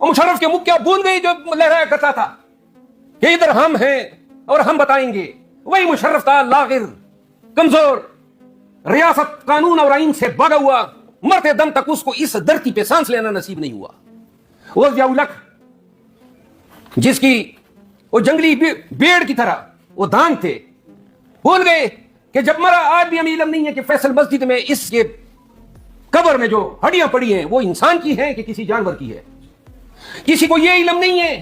और मुशर्रफ के मुख क्या भूल गई जो लहराया करता था कि इधर हम हैं और हम बताएंगे। वही मुशर्रफ था लागिर, कमजोर, रियासत कानून और आइन से भागा हुआ, मरते दम तक उसको इस धरती पे सांस लेना नसीब नहीं हुआ। वो ज़िया-उल-हक जिसकी वो जंगली भेड़ की तरह वो दान थे, भूल गए कि जब मरा आज भी हमें इल्म नहीं है कि फैसल मस्जिद में इसके कब्र में जो हड्डियां पड़ी हैं वो इंसान की हैं कि किसी जानवर की है। किसी को यह इल्म नहीं है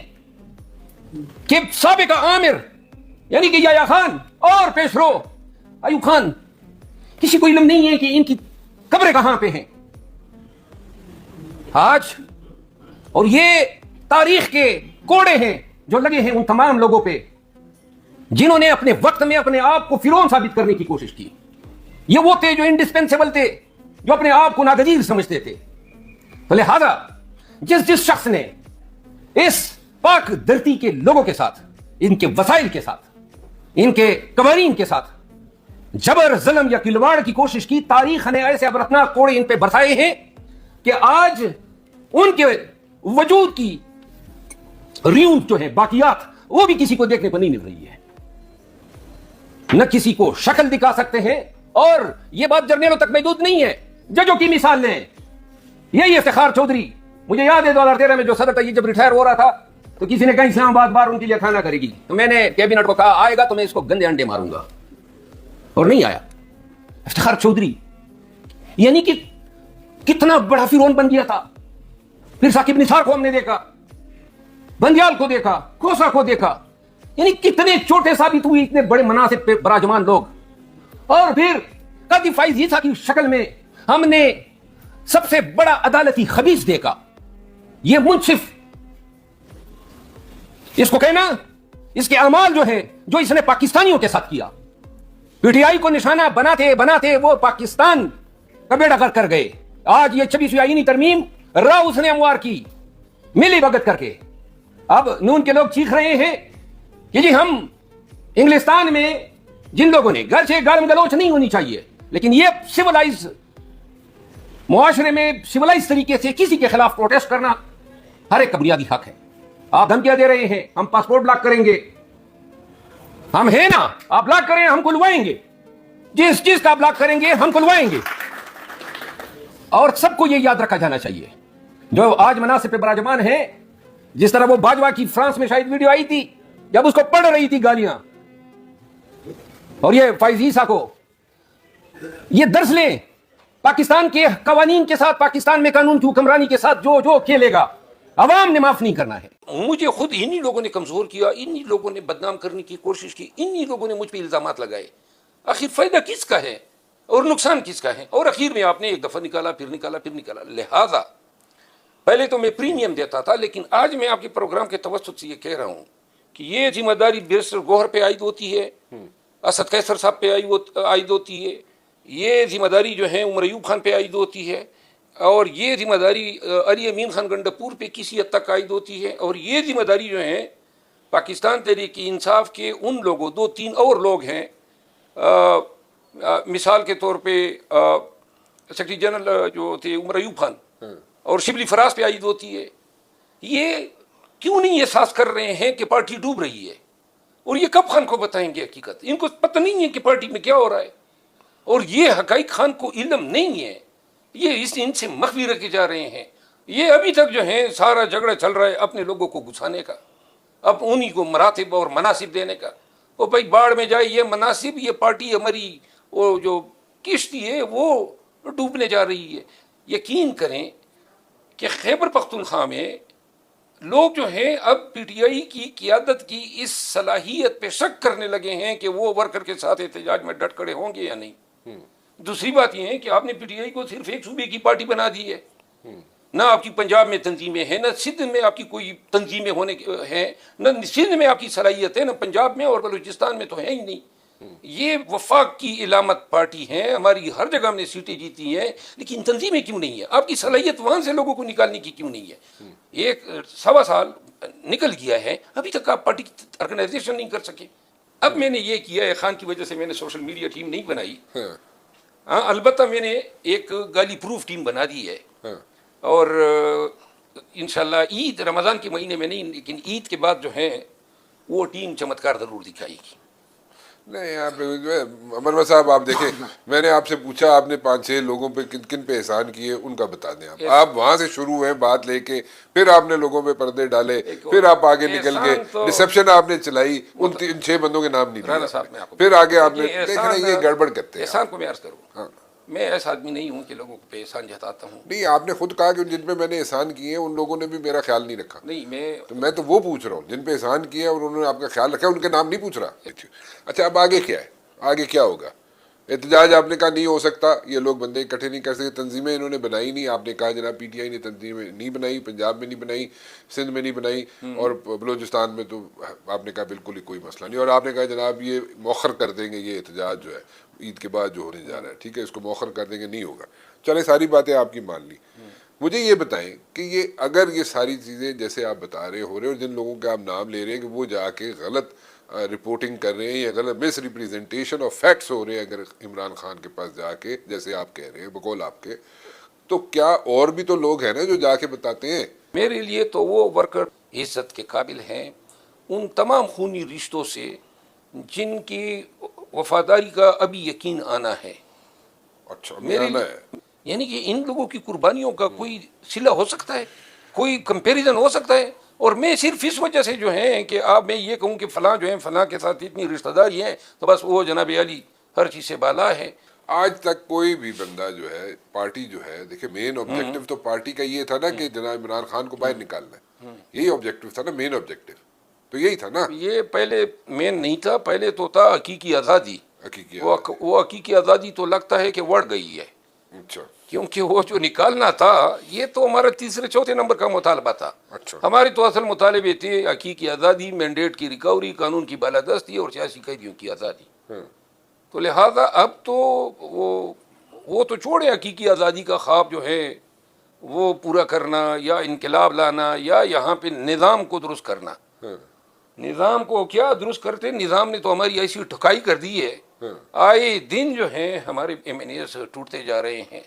कि साबिका आमिर यानी कि याया खान और पेशरो अयूब खान, किसी को इल्म नहीं है कि इनकी कब्रें कहां पे हैं आज। और ये तारीख के कोड़े हैं जो लगे हैं उन तमाम लोगों पे जिन्होंने अपने वक्त में अपने आप को फिरौन साबित करने की कोशिश की। ये वो थे जो इंडिस्पेंसेबल थे, जो अपने आप को नागजीर समझते थे। तो लिहाजा जिस जिस शख्स ने इस पाक धरती के लोगों के साथ, इनके वसाइल के साथ, इनके कवानीन के साथ जबर जुल्म या खिलवाड़ की कोशिश की, तारीख ने ऐसे अबरतना कोड़े इन पे बरसाए हैं कि आज उनके वजूद की रीऊं जो है, बाकियात, वो भी किसी को देखने को नहीं मिल रही है। न किसी को शक्ल दिखा सकते हैं। और यह बात जर्नलों तक महदूद नहीं है, जजों की मिसाल लें। यही इफ्तिखार चौधरी, मुझे याद है 2013 में जो सदर तैयब जब रिटायर हो रहा था तो किसी ने कहा इस्लामाबाद बार उनके लिए खाना करेगी, तो मैंने कैबिनेट को कहा आएगा तो मैं इसको गंदे अंडे मारूंगा, और नहीं आया। इफ्तिखार चौधरी यानी कि कितना बड़ा फिरौन बन गया था। फिर साकिब निसार को हमने देखा, बंदियाल को देखा, खोसा को देखा, यानी कितने छोटे साबित हुए इतने बड़े मनासिब पे बराजमान लोग। और फिर कादी फाइज ईसा की शक्ल में हमने सबसे बड़ा अदालती खबीस देखा। यह मुंसिफ, इसको कहना, इसके अमाल जो है जो इसने पाकिस्तानियों के साथ किया, पीटीआई को निशाना बनाते बनाते वो पाकिस्तान का बेड़ा गर्क कर गए। आज ये 26वीं आईनी तरमीम राव उसने अमवार की मिली भगत करके। अब नून के लोग चीख रहे हैं कि जी हम इंग्लिस्तान में जिन लोगों ने, घर से गालिम गलोच नहीं होनी चाहिए, लेकिन ये सिविलाइज मुआशरे में सिविलाइज तरीके से किसी के खिलाफ प्रोटेस्ट करना हर एक का बुनियादी हक है। आप धमकियां दे रहे हैं हम पासपोर्ट ब्लॉक करेंगे, हम है ना, आप ब्लॉक करें हम खुलवाएंगे, जिस चीज का ब्लॉक करेंगे हम खुलवाएंगे। और सबको यह याद रखा जाना चाहिए जो आज मनासिब पे बराजमान है, जिस तरह वो बाजवा की फ्रांस में शायद वीडियो आई थी जब उसको पढ़ रही थी गालियां, और ये फाइज ईसा को ये दर्स लें पाकिस्तान के कवानीन के साथ, पाकिस्तान में कानून की हुक्मरानी के साथ जो जो खेलेगा अवाम ने माफ नहीं करना है। मुझे खुद इन्हीं लोगों ने कमजोर किया, इन्हीं लोगों ने बदनाम करने की कोशिश की, इन्हीं लोगों ने मुझ पर इल्जामात लगाए। आखिर फायदा किसका है और नुकसान किसका है? और आखिर में आपने एक दफा निकाला, फिर निकाला, फिर निकाला। लिहाजा पहले तो मैं प्रीमियम देता था, लेकिन आज मैं आपके प्रोग्राम के तवज्जुह से ये कह रहा हूं कि ये जिम्मेदारी बैरिस्टर गौहर पे आयद होती है, असद कैसर साहब पे आयद होती है, ये जिम्मेदारी जो है उमर अयूब खान पे आयद होती है, और ये जिम्मेदारी अली अमीन खान गंडापुर पे किसी हद तक आयद होती है, और ये जिम्मेदारी जो है पाकिस्तान तहरीक-ए-इंसाफ के उन लोगों, 2-3 और लोग हैं, मिसाल के तौर पे सेक्रेटरी जनरल जो थे उमर अयूब खान और शिबली फराज पे आयद होती है। ये क्यों नहीं एहसास कर रहे हैं कि पार्टी डूब रही है? और ये कब खान को बताएंगे हकीकत? इनको पता नहीं है कि पार्टी में क्या हो रहा है, और ये हकाइक खान को इल्म नहीं है, ये इनसे मख्फी रखे जा रहे हैं। ये अभी तक जो है सारा झगड़ा चल रहा है अपने लोगों को घुसाने का, अब उन्हीं को मरातिब और मनासिब देने का। वो भाई बाढ़ में जाए, ये मनासिब, ये पार्टी हमारी वो जो किश्ती है वो डूबने जा रही है। यकीन करें कि खैबर पख्तूनख्वा में लोग जो हैं अब पीटीआई की क़ियादत की इस सलाहियत पे शक करने लगे हैं कि वो वर्कर के साथ एहतजाज में डट खड़े होंगे या नहीं। दूसरी बात यह है कि आपने पीटीआई को सिर्फ एक सूबे की पार्टी बना दी है, ना आपकी पंजाब में तंजीमें हैं, ना सिंध में आपकी कोई तंजीमें होने हैं, न सिंध में आपकी सलाहियत है, ना पंजाब में और बलूचिस्तान में तो है ही नहीं। ये वफाक की इलामत पार्टी है, हमारी हर जगह हमने सीटें जीती हैं, लेकिन तंजीमें क्यों नहीं है? आपकी सलाहियत वहाँ से लोगों को निकालने की क्यों नहीं है? 1-1.25 साल निकल गया है, अभी तक आप पार्टी की ऑर्गेनाइजेशन नहीं कर सके। अब मैंने ये किया है, खान की वजह से मैंने सोशल मीडिया टीम नहीं बनाई। हाँ, अलबत्ता मैंने एक गाली प्रूफ टीम बना दी है, और इंशाल्लाह ईद रमज़ान के महीने में नहीं, लेकिन ईद के बाद जो है वो टीम चमत्कार ज़रूर दिखाएगी। नहीं, आप अमरवा साहब, आप देखें, मैंने आपसे पूछा आपने 5-6 लोगों पे किन किन पे एहसान किए, उनका बता दें आप वहां से शुरू हुए बात लेके, फिर आपने लोगों पे पर्दे डाले, फिर आप आगे निकल गए, रिसेप्शन आपने चलाई, उन 6 बंदों के नाम नहीं दिए, फिर आगे आपने देख रहे ये गड़बड़ करते हैं। एहसान को मैं अर्ज करूँ, मैं ऐसा आदमी नहीं हूँ कि लोगों पे एहसान जताता हूँ। नहीं, आपने खुद कहा कि जिन पे मैंने एहसान किए हैं उन लोगों ने भी मेरा ख्याल नहीं रखा। नहीं, मैं तो वो पूछ रहा हूँ जिन पे एहसान किया और उन्होंने आपका ख्याल रखा, उनके नाम नहीं पूछ रहा। अच्छा, अब आगे क्या है, आगे क्या होगा? एहतजाज आपने कहा नहीं हो सकता, ये लोग बंदे इकट्ठे नहीं कर सकते, तंजीमें इन्होंने बनाई नहीं। आपने कहा जनाब पीटीआई ने तंजीमें नहीं बनाई, पंजाब में नहीं बनाई, सिंध में नहीं बनाई, और बलूचिस्तान में तो आपने कहा बिल्कुल ही कोई मसला नहीं। और आपने कहा जनाब ये मौखर कर देंगे, ये एहतजाज जो है ईद के बाद जो होने जा रहा है, ठीक है, इसको मौखर कर देंगे, नहीं होगा। चले, सारी बातें आपकी मान ली। मुझे ये बताएं कि ये अगर ये सारी चीज़ें जैसे आप बता रहे हो रहे हो, और जिन लोगों के आप नाम ले रहे हैं कि वो जाके गलत रिपोर्टिंग कर रहे हैं या गलत मिस रिप्रेजेंटेशन ऑफ फैक्ट्स हो रहे हैं अगर इमरान खान के पास जाके, जैसे आप कह रहे हैं बकौल आपके, तो क्या और भी तो लोग हैं ना जो जाके बताते हैं? मेरे लिए तो वो वर्कर इज्जत के काबिल हैं उन तमाम खूनी रिश्तों से जिनकी वफादारी का अभी यकीन आना है। अच्छा, मेरे लिए यानी कि इन लोगों की कुर्बानियों का कोई सिला हो सकता है, कोई कंपैरिजन हो सकता है? और मैं सिर्फ इस वजह से जो है कि आप मैं ये कहूँ कि फलां जो है फलां के साथ इतनी रिश्तेदारी है तो बस वो जनाब अली हर चीज़ से बाला है। आज तक कोई भी बंदा जो है, पार्टी जो है, देखिए मेन ऑब्जेक्टिव तो पार्टी का ये था ना कि जनाब इमरान खान को बाहर निकालना है, यही ऑब्जेक्टिव था ना, मेन ऑब्जेक्टिव तो यही था ना। ये पहले मेन नहीं था, पहले तो था हकीकी आज़ादी। वो हकीकी आज़ादी तो लगता है कि बढ़ गई है। अच्छा, क्योंकि वो जो निकालना था ये तो हमारा तीसरे चौथे नंबर का मुतालबा था। अच्छा, हमारे तो असल मुतालबे थे हकीकी आज़ादी, मैंडेट की रिकवरी, कानून की बालादस्ती और सियासी कैदियों की आज़ादी। तो लिहाजा अब तो वो तो छोड़े, हकीकी आज़ादी का ख्वाब जो है वो पूरा करना या इनकलाब लाना या यहाँ पे निज़ाम को दुरुस्त करना। निज़ाम को क्या दुरुस्त करते, निज़ाम ने तो हमारी ऐसी ठुकाई कर दी है, आए दिन जो है हमारे MNAs टूटते जा रहे हैं।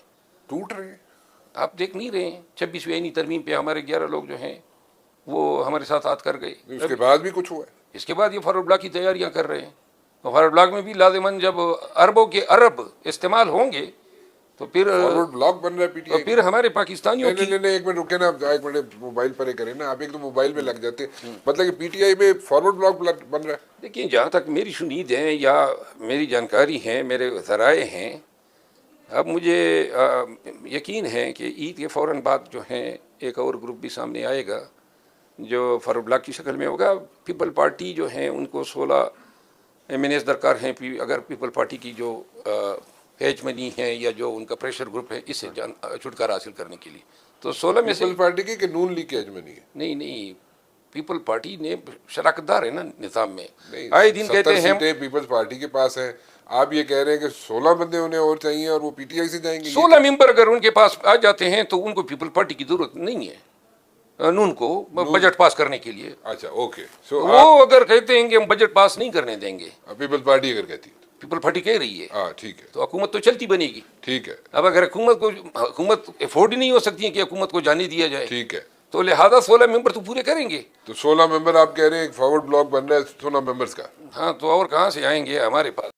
टूट रहे हैं, आप देख नहीं रहे हैं? 26वीं आईनी तरमीम पे हमारे 11 लोग जो हैं वो हमारे साथ हाथ कर गए। उसके बाद भी कुछ हुआ है? इसके बाद ये फॉरवर्ड ब्लॉक की तैयारियां कर रहे हैं। तो फॉरवर्ड ब्लॉक में भी लाजिमन जब अरबों के अरब इस्तेमाल होंगे तो फिर फॉरवर्ड ब्लॉक बन रहा है पीटीआई। तो फिर हमारे पाकिस्तानियों की नहीं, एक मिनट रुके ना, एक मिनट मोबाइल पर ही करें ना आप, एक तो मोबाइल में लग जाते, मतलब कि पीटीआई में फॉरवर्ड ब्लॉक बन रहा है। देखिए, जहाँ तक मेरी शुनीद है या मेरी जानकारी है, मेरे ज़राए हैं, अब मुझे यकीन है कि ईद के फ़ौरन बाद जो है एक और ग्रुप भी सामने आएगा जो फॉरवर्ड ब्लॉक की शक्ल में होगा। पीपल पार्टी जो है उनको 16 MNAs दरकार हैं। अगर पीपल पार्टी की जो हेजमनी है या जो उनका प्रेशर ग्रुप है इससे छुटकारा हासिल करने के लिए, तो 16 में से पीपल पार्टी की कि नून लीग की हेजमनी है? नहीं, पीपल पार्टी ने शराकतदार है ना निज़ाम में। आए दिन कहते हैं पीपल्स पार्टी के पास है, आप ये कह रहे हैं कि 16 बंदे उन्हें और चाहिए और वो पीटीआई से जाएंगे। 16 मेंबर अगर उनके पास आ जाते हैं तो उनको पीपल पार्टी की जरूरत नहीं है नून को बजट पास करने के लिए। अच्छा, ओके। वो अगर कहते हैं कि हम बजट पास नहीं करने देंगे, पीपल पार्टी अगर कहती है, पीपल पार्टी कह रही है, हाँ ठीक है, तो हुकूमत तो चलती बनेगी। ठीक है। अब अगर हुकूमत अफोर्ड ही नहीं हो सकती है कि हुकूमत को जाने दिया जाए, ठीक है, तो लिहाजा 16 मेंबर तो पूरे करेंगे। तो 16 मेंबर आप कह रहे हैं फॉरवर्ड ब्लॉक बन रहा है 16 मेंबर्स का? हाँ, तो और कहाँ से आएंगे हमारे पास?